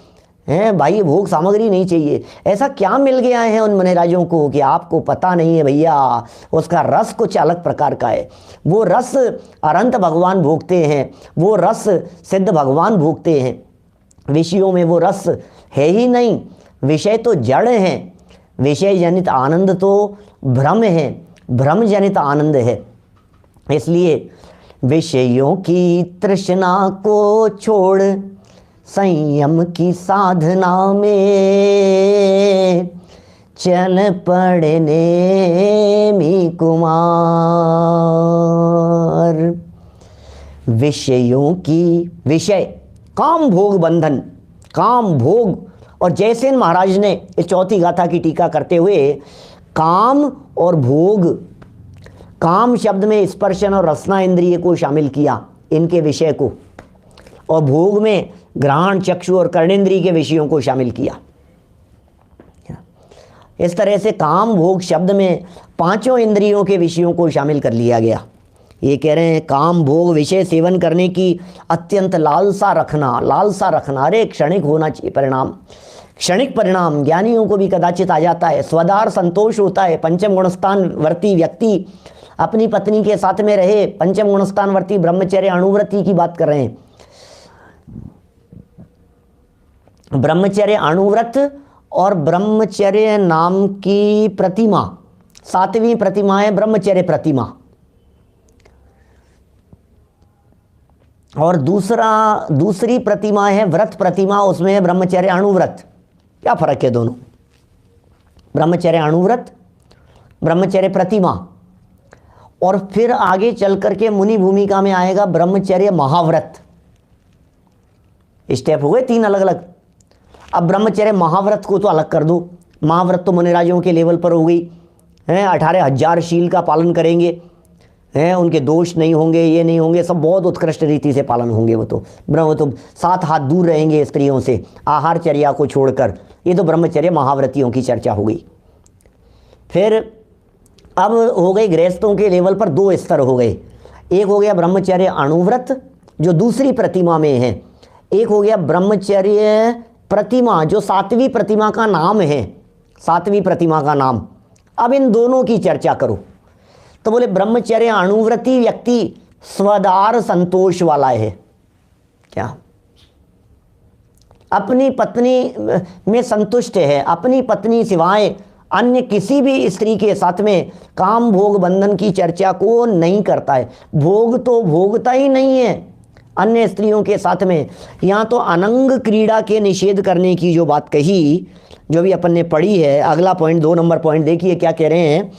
हैं भाई, भोग सामग्री नहीं चाहिए? ऐसा क्या मिल गया है उन मुनिराजों को कि आपको पता नहीं है भैया? उसका रस कुछ अलग प्रकार का है। वो रस अनंत भगवान भोगते हैं, वो रस सिद्ध भगवान भोगते हैं। विषयों में वो रस है ही नहीं। विषय तो जड़ हैं, विषय जनित आनंद तो भ्रम है, भ्रम जनित आनंद है। इसलिए विषयों की तृष्णा को छोड़ संयम की साधना में चल पड़ने मी कुमार। विषयों की, विषय काम भोग बंधन, काम भोग। और जयसेन महाराज ने इस चौथी गाथा की टीका करते हुए काम और भोग, काम शब्द में स्पर्शन और रसना इंद्रिय को शामिल किया, इनके विषय को, और भोग में घ्राण चक्षु और कर्णेंद्रिय के विषयों को शामिल किया। इस तरह से काम भोग शब्द में पांचों इंद्रियों के विषयों को शामिल कर लिया गया। ये कह रहे हैं काम भोग विषय सेवन करने की अत्यंत लालसा रखना, लालसा रखना। अरे क्षणिक होना चाहिए परिणाम, क्षणिक परिणाम ज्ञानियों को भी कदाचित आ जाता है, स्वदार संतोष होता है। पंचम गुणस्थान वर्ती व्यक्ति अपनी पत्नी के साथ में रहे, पंचम गुणस्थान वर्ती ब्रह्मचर्य अणुव्रती की बात कर रहे हैं। ब्रह्मचर्य अणुव्रत और ब्रह्मचर्य नाम की प्रतिमा, सातवीं प्रतिमा है ब्रह्मचर्य प्रतिमा, और दूसरी प्रतिमा है व्रत प्रतिमा, उसमें है ब्रह्मचर्य अणुव्रत। क्या फर्क है दोनों? ब्रह्मचर्य अणुव्रत, ब्रह्मचर्य प्रतिमा, और फिर आगे चल करके मुनि भूमिका में आएगा ब्रह्मचर्य महाव्रत। स्टेप हो गए तीन अलग अलग। अब ब्रह्मचर्य महाव्रत को तो अलग कर दो, महाव्रत तो मुनिराजों के लेवल पर हो गई है, 18,000 शील का पालन करेंगे हैं, उनके दोष नहीं होंगे, ये नहीं होंगे, सब बहुत उत्कृष्ट रीति से पालन होंगे। वो तो 7 हाथ दूर रहेंगे स्त्रियों से, आहार चर्या को छोड़कर। ये तो ब्रह्मचर्य महाव्रतियों की चर्चा हो गई। फिर अब हो गई गृहस्थों के लेवल पर 2 स्तर हो गए। एक हो गया ब्रह्मचर्य अणुव्रत जो दूसरी प्रतिमा में है, एक हो गया ब्रह्मचर्य प्रतिमा जो 7वीं प्रतिमा का नाम है, 7वीं प्रतिमा का नाम। अब इन दोनों की चर्चा करो तो बोले ब्रह्मचर्य अणुव्रती व्यक्ति स्वदार संतोष वाला है। क्या? अपनी पत्नी में संतुष्ट है, अपनी पत्नी सिवाय अन्य किसी भी स्त्री के साथ में काम भोग बंधन की चर्चा को नहीं करता है। भोग तो भोगता ही नहीं है अन्य स्त्रियों के साथ में। यहाँ तो अनंग क्रीड़ा के निषेध करने की जो बात कही, जो भी अपन ने पढ़ी है, अगला पॉइंट 2 नंबर पॉइंट देखिए क्या कह रहे हैं।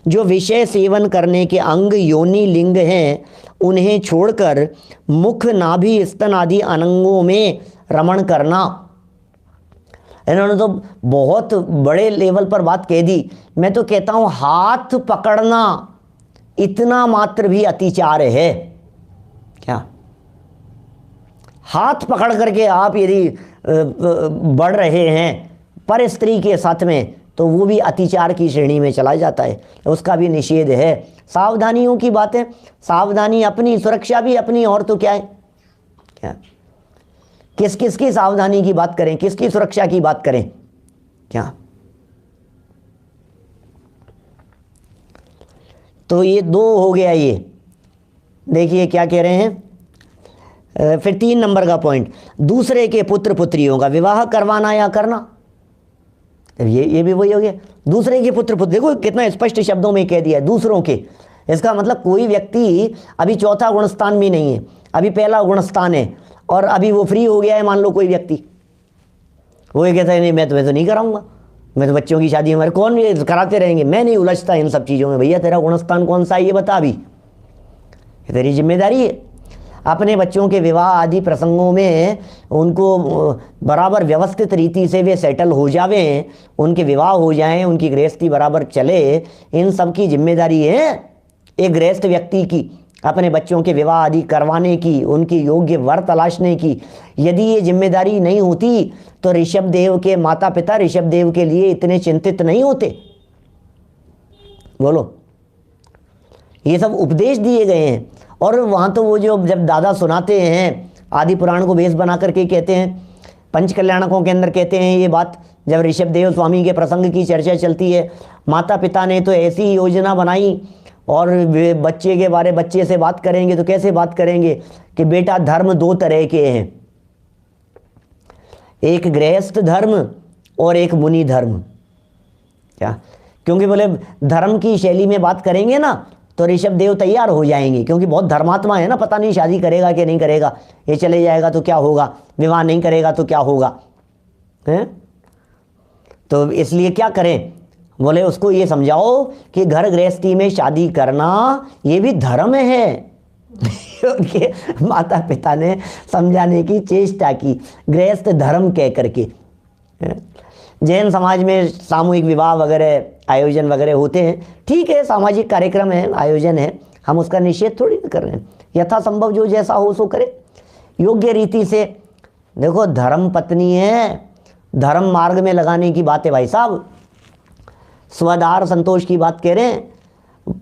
जो विषय सेवन करने के अंग योनि लिंग हैं उन्हें छोड़कर मुख नाभि स्तन आदि अनंगों में रमण करना। इन्होंने तो बहुत बड़े लेवल पर बात कह दी। मैं तो कहता हूँ हाथ पकड़ना इतना मात्र भी अतिचार है। क्या? हाथ पकड़ करके आप यदि बढ़ रहे हैं पर स्त्री के साथ में तो वो भी अतिचार की श्रेणी में चला जाता है, उसका भी निषेध है। सावधानियों की बातें, सावधानी अपनी, सुरक्षा भी अपनी, और तो क्या है? क्या किस किस की सावधानी की बात करें, किसकी सुरक्षा की बात करें? क्या? तो ये 2 हो गया। ये देखिए क्या कह रहे हैं। फिर 3 नंबर का पॉइंट, दूसरे के पुत्र पुत्रियों का विवाह करवाना या करना। ये भी वही हो गया, दूसरे के पुत्र पुत्र। देखो कितना स्पष्ट शब्दों में कह दिया, दूसरों के। इसका मतलब कोई व्यक्ति अभी चौथा गुणस्थान भी नहीं है, अभी पहला गुणस्थान है, और अभी वो फ्री हो गया है, मान लो कोई व्यक्ति, वो ये कहता है नहीं मैं तो नहीं कराऊंगा, मैं तो बच्चों की शादी हमारे कौन ये कराते रहेंगे, मैं नहीं उलझता इन सब चीज़ों में। भैया तेरा गुणस्थान कौन सा है ये बता, अभी ये तेरी जिम्मेदारी है। अपने बच्चों के विवाह आदि प्रसंगों में उनको बराबर व्यवस्थित रीति से वे सेटल हो जावें, उनके विवाह हो जाएं, उनकी गृहस्थी बराबर चले, इन सब की जिम्मेदारी है एक गृहस्थ व्यक्ति की, अपने बच्चों के विवाह आदि करवाने की, उनकी योग्य वर तलाशने की। यदि ये जिम्मेदारी नहीं होती तो ऋषभ देव के माता पिता ऋषभ देव के लिए इतने चिंतित नहीं होते। बोलो, ये सब उपदेश दिए गए हैं। और वहाँ तो वो जो जब दादा सुनाते हैं, आदि पुराण को बेस बना करके कहते हैं, पंच कल्याणकों के अंदर कहते हैं ये बात, जब ऋषभ देव स्वामी के प्रसंग की चर्चा चलती है, माता पिता ने तो ऐसी योजना बनाई, और बच्चे के बारे बच्चे से बात करेंगे तो कैसे बात करेंगे कि बेटा धर्म 2 तरह के हैं, एक गृहस्थ धर्म और एक मुनि धर्म। क्या? क्योंकि बोले धर्म की शैली में बात करेंगे ना तो ऋषभ देव तैयार हो जाएंगे, क्योंकि बहुत धर्मात्मा है ना, पता नहीं शादी करेगा कि नहीं करेगा, ये चले जाएगा तो क्या होगा, विवाह नहीं करेगा तो क्या होगा है? तो इसलिए क्या करें, बोले उसको ये समझाओ कि घर गृहस्थी में शादी करना ये भी धर्म है। उनके माता पिता ने समझाने की चेष्टा की, गृहस्थ धर्म कह करके। जैन समाज में सामूहिक विवाह वगैरह आयोजन वगैरह होते हैं, ठीक है, सामाजिक कार्यक्रम है, आयोजन है, हम उसका निषेध थोड़ी ना कर रहे हैं। यथासंभव जो जैसा हो सो करे, योग्य रीति से। देखो धर्म पत्नी है, धर्म मार्ग में लगाने की बात है भाई साहब, स्वदार संतोष की बात कह रहे हैं।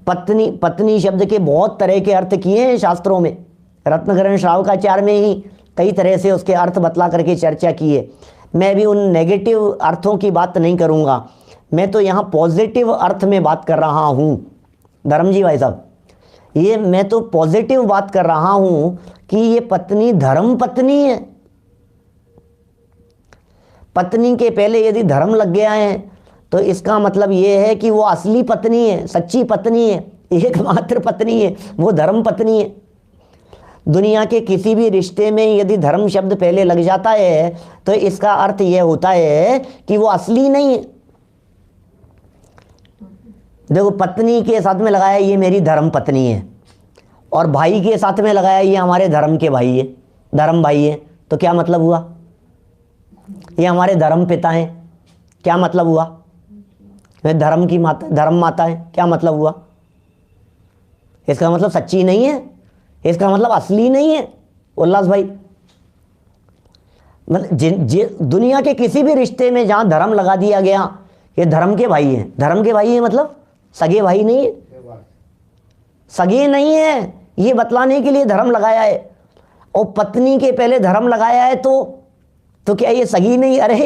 पत्नी, पत्नी शब्द के बहुत तरह के अर्थ किए हैं शास्त्रों में, रत्नकरण श्रावकाचार्य में ही कई तरह से उसके अर्थ बतला करके चर्चा की है। मैं भी उन नेगेटिव अर्थों की बात नहीं करूंगा, मैं तो यहाँ पॉजिटिव अर्थ में बात कर रहा हूँ धर्म जी भाई साहब। ये मैं तो पॉजिटिव बात कर रहा हूँ कि ये पत्नी धर्म पत्नी है। पत्नी के पहले यदि धर्म लग गया है तो इसका मतलब ये है कि वो असली पत्नी है, सच्ची पत्नी है, एकमात्र पत्नी है, वो धर्म पत्नी है। दुनिया के किसी भी रिश्ते में यदि धर्म शब्द पहले लग जाता है तो इसका अर्थ यह होता है कि वो असली नहीं है। देखो पत्नी के साथ में लगाया ये मेरी धर्म पत्नी है, और भाई के साथ में लगाया ये हमारे धर्म के भाई है, धर्म भाई है, तो क्या मतलब हुआ? ये हमारे धर्म पिता हैं, क्या मतलब हुआ? धर्म की माता, धर्म माता है, क्या मतलब हुआ? इसका मतलब सच्ची नहीं है, इसका मतलब असली नहीं है उल्लास भाई। मतलब दुनिया के किसी भी रिश्ते में जहां धर्म लगा दिया गया, ये धर्म के भाई हैं, धर्म के भाई हैं मतलब सगे भाई नहीं है, सगे नहीं है, ये बतलाने के लिए धर्म लगाया है। और पत्नी के पहले धर्म लगाया है तो क्या ये सगी नहीं? अरे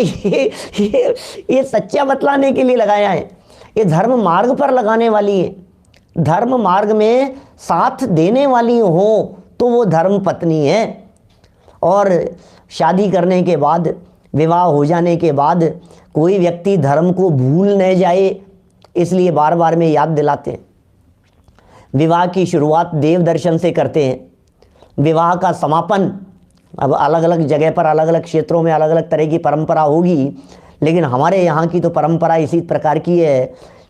ये सच्चा बतलाने के लिए लगाया है, ये धर्म मार्ग पर लगाने वाली है। धर्म मार्ग में साथ देने वाली हो तो वो धर्म पत्नी है। और शादी करने के बाद, विवाह हो जाने के बाद कोई व्यक्ति धर्म को भूल न जाए, इसलिए बार बार में याद दिलाते हैं। विवाह की शुरुआत देव दर्शन से करते हैं, विवाह का समापन, अब अलग अलग जगह पर अलग अलग क्षेत्रों में अलग अलग तरह की परंपरा होगी, लेकिन हमारे यहाँ की तो परंपरा इसी प्रकार की है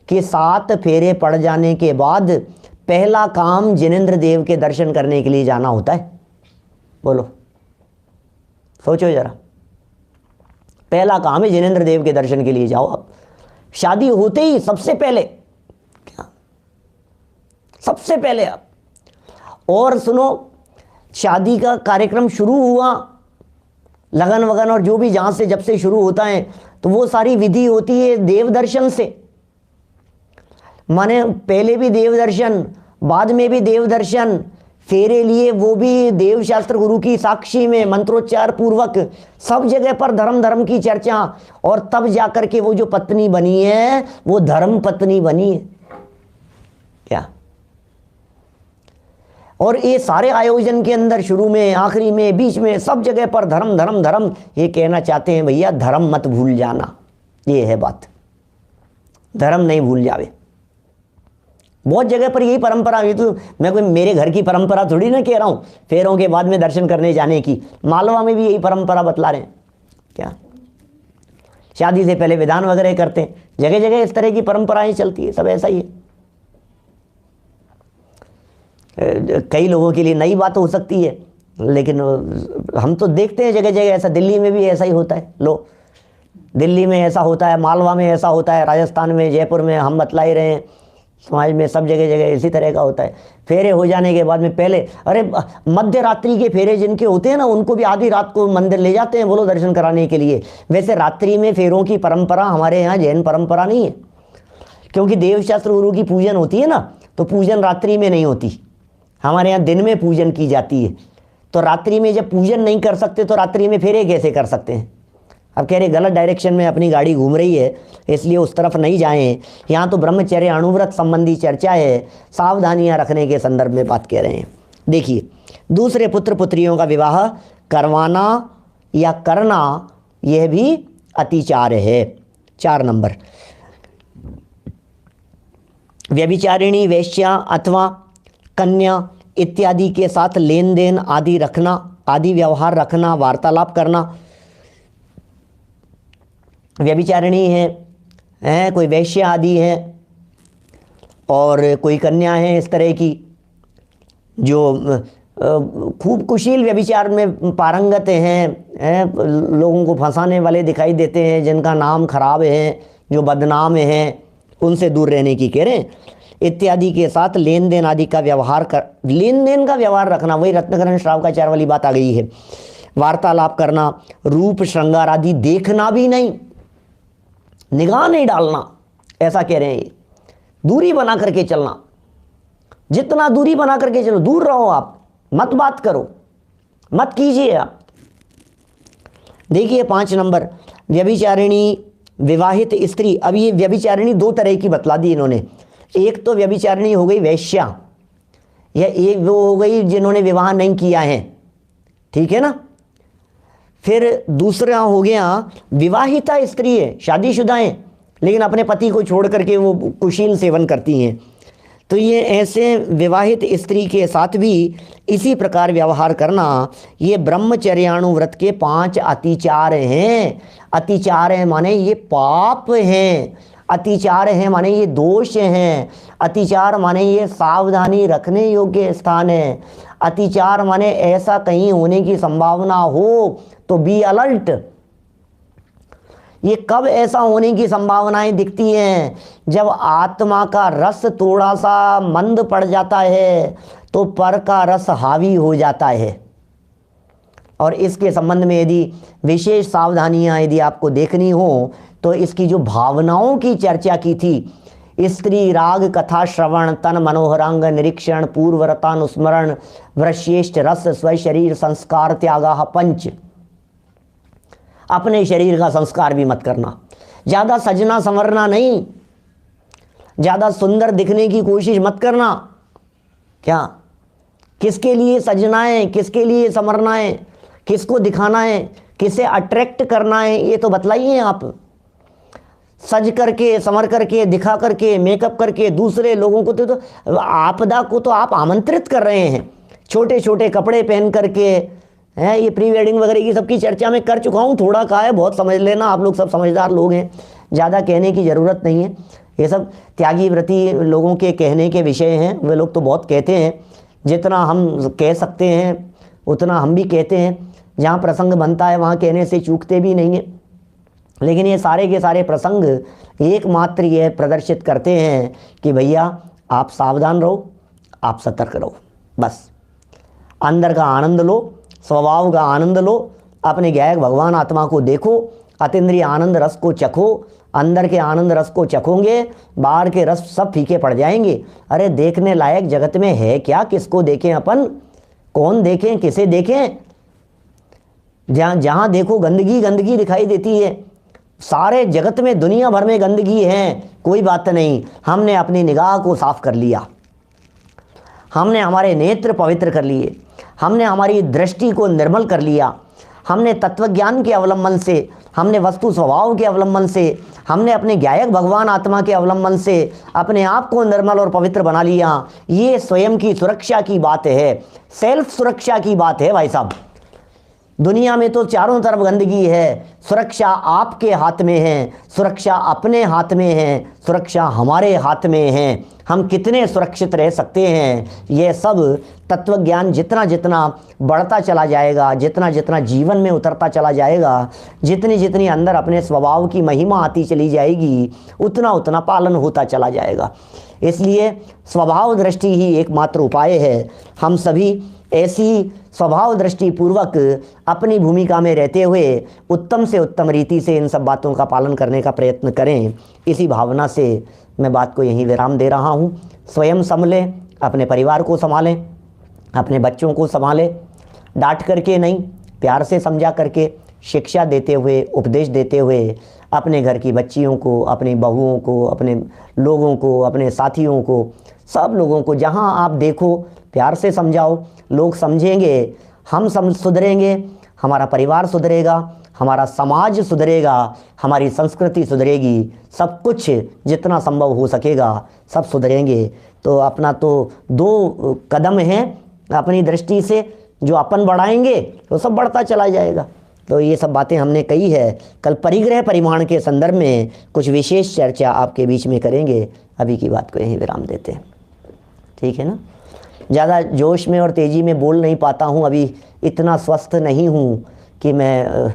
कि 7 फेरे पड़ जाने के बाद पहला काम जिनेंद्र देव के दर्शन करने के लिए जाना होता है। बोलो, सोचो जरा, पहला काम है जिनेंद्र देव के दर्शन के लिए जाओ आप। शादी होते ही सबसे पहले, क्या सबसे पहले आप। और सुनो, शादी का कार्यक्रम शुरू हुआ, लगन वगन और जो भी जहाँ से जब से शुरू होता है, तो वो सारी विधि होती है देव दर्शन से। माने पहले भी देव दर्शन, बाद में भी देव दर्शन, फेरे लिए वो भी देव शास्त्र गुरु की साक्षी में मंत्रोच्चार पूर्वक, सब जगह पर धर्म धर्म की चर्चा, और तब जाकर के वो जो पत्नी बनी है वो धर्म पत्नी बनी है। क्या? और ये सारे आयोजन के अंदर शुरू में, आखिरी में, बीच में, सब जगह पर धर्म धर्म धर्म। ये कहना चाहते हैं भैया धर्म मत भूल जाना, ये है बात, धर्म नहीं भूल जावे। बहुत जगह पर यही परंपरा हुई। तो मैं कोई मेरे घर की परंपरा थोड़ी ना कह रहा हूँ फेरों के बाद में दर्शन करने जाने की। मालवा में भी यही परंपरा बतला रहे हैं क्या, शादी से पहले विधान वगैरह करते हैं, जगह जगह इस तरह की परंपराएं चलती है, सब ऐसा ही है। कई लोगों के लिए नई बात हो सकती है, लेकिन हम तो देखते हैं जगह जगह ऐसा। दिल्ली में भी ऐसा ही होता है, लो दिल्ली में ऐसा होता है, मालवा में ऐसा होता है, राजस्थान में, जयपुर में, हम बतला ही रहे हैं, समाज में सब जगह जगह इसी तरह का होता है। फेरे हो जाने के बाद में पहले, अरे मध्य रात्रि के फेरे जिनके होते हैं ना, उनको भी आधी रात को मंदिर ले जाते हैं बोलो दर्शन कराने के लिए। वैसे रात्रि में फेरों की परंपरा हमारे यहाँ जैन परंपरा नहीं है, क्योंकि देवशास्त्र गुरु की पूजन होती है ना, तो पूजन रात्रि में नहीं होती, हमारे यहाँ दिन में पूजन की जाती है। तो रात्रि में जब पूजन नहीं कर सकते तो रात्रि में फेरे कैसे कर सकते हैं। अब कह रहे गलत डायरेक्शन में अपनी गाड़ी घूम रही है, इसलिए उस तरफ नहीं जाएं। यहाँ तो ब्रह्मचर्य अणुव्रत संबंधी चर्चा है, सावधानियां रखने के संदर्भ में बात कह रहे हैं। देखिए, दूसरे पुत्र पुत्रियों का विवाह करवाना या करना, यह भी अतिचार है। 4 नंबर, व्यभिचारिणी वेश्या अथवा कन्या इत्यादि के साथ लेन देन आदि रखना, आदि व्यवहार रखना, वार्तालाप करना। व्यभिचारिणी है, कोई वैश्य आदि है, और कोई कन्या है इस तरह की जो खूब कुशील व्यभिचार में पारंगत हैं, लोगों को फंसाने वाले दिखाई देते हैं, जिनका नाम खराब है, जो बदनाम हैं, उनसे दूर रहने की कह रहे हैं। इत्यादि के साथ लेन देन आदि का व्यवहार कर, लेन देन का व्यवहार रखना, वही रत्नकरण श्रावकाचार्य वाली बात आ गई है। वार्तालाप करना, रूप श्रृंगार आदि देखना भी नहीं, निगाह नहीं डालना, ऐसा कह रहे हैं। दूरी बना करके चलना, जितना दूरी बना करके चलो, दूर रहो आप, मत बात करो, मत कीजिए आप। देखिए 5 नंबर, व्यभिचारिणी विवाहित स्त्री। अब ये व्यभिचारिणी 2 तरह की बतला दी इन्होंने। एक तो व्यभिचारिणी हो गई वेश्या, या एक वो हो गई जिन्होंने विवाह नहीं किया है, ठीक है ना। फिर दूसरा हो गया विवाहिता स्त्री है, शादीशुदा हैं, लेकिन अपने पति को छोड़ करके वो कुशील सेवन करती हैं। तो ये ऐसे विवाहित स्त्री के साथ भी इसी प्रकार व्यवहार करना, ये ब्रह्मचर्याणुव्रत के 5 अतिचार हैं। अतिचार है माने ये पाप हैं, अतिचार है माने ये दोष हैं, अतिचार माने ये सावधानी रखने योग्य स्थान है। अतिचार माने ऐसा कहीं होने की संभावना हो तो बी अलर्ट। ये कब ऐसा होने की संभावनाएं दिखती हैं, जब आत्मा का रस थोड़ा सा मंद पड़ जाता है तो पर का रस हावी हो जाता है। और इसके संबंध में यदि विशेष सावधानियां यदि आपको देखनी हो तो इसकी जो भावनाओं की चर्चा की थी, स्त्री राग कथा श्रवण, तन मनोहरांग निरीक्षण, पूर्वरतानुस्मरण, वृश्येष्ठ रस, स्व शरीर संस्कार त्यागा, 5। अपने शरीर का संस्कार भी मत करना, ज़्यादा सजना संवरना नहीं, ज़्यादा सुंदर दिखने की कोशिश मत करना। क्या, किसके लिए सजना है, किसके लिए संवरना है, किसको दिखाना है, किसे अट्रैक्ट करना है, ये तो बतलाइए आप। सज करके, संवर करके, दिखा करके, मेकअप करके दूसरे लोगों को तो आपदा को तो आप आमंत्रित कर रहे हैं। छोटे छोटे कपड़े पहन करके है, ये प्री वेडिंग वगैरह की सबकी चर्चा में कर चुका हूँ, थोड़ा कहा है, बहुत समझ लेना, आप लोग सब समझदार लोग हैं, ज़्यादा कहने की ज़रूरत नहीं है। ये सब त्यागी व्रती लोगों के कहने के विषय हैं, वे लोग तो बहुत कहते हैं, जितना हम कह सकते हैं उतना हम भी कहते हैं, जहाँ प्रसंग बनता है वहाँ कहने से चूकते भी नहीं हैं। लेकिन ये सारे के सारे प्रसंग एकमात्र ये प्रदर्शित करते हैं कि भैया आप सावधान रहो, आप सतर्क रहो, बस अंदर का आनंद लो, स्वभाव का आनंद लो, अपने गायक भगवान आत्मा को देखो, अतीन्द्रिय आनंद रस को चखो। अंदर के आनंद रस को चखोगे, बाहर के रस सब फीके पड़ जाएंगे। अरे देखने लायक जगत में है क्या, किसको देखें अपन, कौन देखें, किसे देखें। जहाँ देखो गंदगी गंदगी दिखाई देती है। सारे जगत में दुनिया भर में गंदगी है, कोई बात नहीं, हमने अपनी निगाह को साफ कर लिया, हमने हमारे नेत्र पवित्र कर लिए, हमने हमारी दृष्टि को निर्मल कर लिया, हमने तत्वज्ञान के अवलंबन से, हमने वस्तु स्वभाव के अवलंबन से, हमने अपने गायक भगवान आत्मा के अवलंबन से अपने आप को निर्मल और पवित्र बना लिया। ये स्वयं की सुरक्षा की बात है, सेल्फ सुरक्षा की बात है भाई साहब। दुनिया में तो चारों तरफ गंदगी है, सुरक्षा आपके हाथ में है, सुरक्षा अपने हाथ में है, सुरक्षा हमारे हाथ में है। हम कितने सुरक्षित रह सकते हैं, ये सब तत्वज्ञान जितना जितना बढ़ता चला जाएगा, जितना जितना जीवन में उतरता चला जाएगा, जितनी जितनी अंदर अपने स्वभाव की महिमा आती चली जाएगी, उतना उतना पालन होता चला जाएगा। इसलिए स्वभाव दृष्टि ही एकमात्र उपाय है। हम सभी ऐसी स्वभाव दृष्टि पूर्वक अपनी भूमिका में रहते हुए उत्तम से उत्तम रीति से इन सब बातों का पालन करने का प्रयत्न करें। इसी भावना से मैं बात को यहीं विराम दे रहा हूँ। स्वयं संभलें, अपने परिवार को संभालें, अपने बच्चों को संभालें, डांट करके नहीं, प्यार से समझा करके, शिक्षा देते हुए, उपदेश देते हुए अपने घर की बच्चियों को, अपनी बहुओं को, अपने लोगों को, अपने साथियों को, सब लोगों को जहाँ आप देखो प्यार से समझाओ। लोग समझेंगे, हम सुधरेंगे, हमारा परिवार सुधरेगा, हमारा समाज सुधरेगा, हमारी संस्कृति सुधरेगी, सब कुछ जितना संभव हो सकेगा सब सुधरेंगे। तो अपना तो 2 कदम हैं अपनी दृष्टि से, जो अपन बढ़ाएंगे तो सब बढ़ता चला जाएगा। तो ये सब बातें हमने कही है। कल परिग्रह परिमाण के संदर्भ में कुछ विशेष चर्चा आपके बीच में करेंगे। अभी की बात को यहीं विराम देते हैं, ठीक है ना। ज़्यादा जोश में और तेज़ी में बोल नहीं पाता हूँ, अभी इतना स्वस्थ नहीं हूँ कि मैं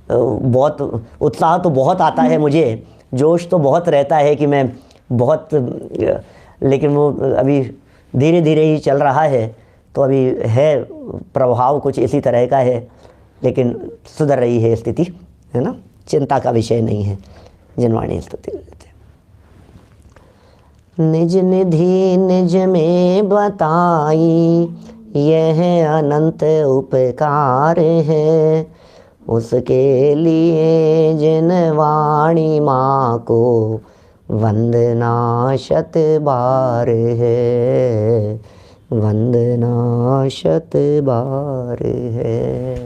बहुत उत्साह तो बहुत आता है मुझे, जोश तो बहुत रहता है कि मैं बहुत, लेकिन वो अभी धीरे धीरे ही चल रहा है। तो अभी है प्रभाव कुछ इसी तरह का है, लेकिन सुधर रही है स्थिति, है ना, चिंता का विषय नहीं है। जिनवाणी स्तुति। निज निधि निज में बताई, यह अनंत उपकार है, उसके लिए जिन वाणी माँ को वंदना शत बार है, वंदना शत बार है।